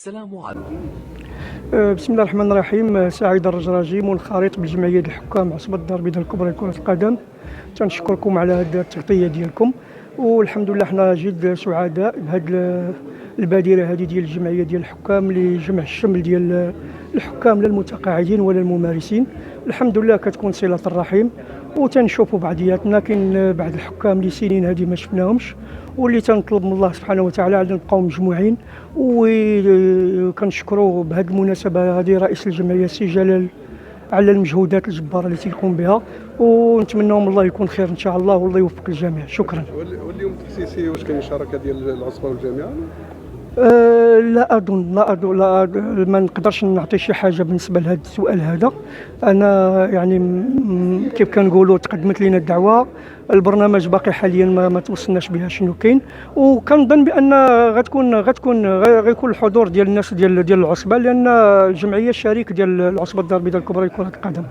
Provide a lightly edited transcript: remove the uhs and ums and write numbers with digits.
والسلام عليكم. بسم الله الرحمن الرحيم. سعيد الرجراجي منخرط بجمعية الحكام عصبة الدار البيضاء الكبرى لكرة القدم. تنشكركم على هذه التغطية ديالكم، والحمد لله حنا جد سعداء بهذه البادرة هذه ديال الجمعية ديال الحكام لجمع الشمل ديال الحكام لا المتقاعدين ولا الممارسين. الحمد لله كتكون صلة الرحم، وتنشوفوا بعضياتنا كاين بعض الحكام اللي سنين هذه ما شفناهمش، واللي تنطلب من الله سبحانه وتعالى على نبقاو مجموعين. وكنشكروا بهذه المناسبه هذه رئيس الجمعيه السي جلال على المجهودات الجباره اللي تيقوم بها، ونتمنوا من الله يكون خير ان شاء الله، والله يوفق الجميع. شكرا. واليوم التخصيصي واش كاين شراكه ديال العصبه والجامعه؟ لا أظن ما نقدرش نعطي شي حاجة بالنسبة لهذا السؤال هذا. أنا يعني كيف كنقولوا تقدمت لنا الدعوة، البرنامج باقي حاليا ما توصلناش بها شنو كاين، وكنظن بأن غيكون الحضور ديال الناس ديال العصبة، لأن الجمعية الشريك ديال العصبة الدار البيضاء الكبرى لكرة القدم.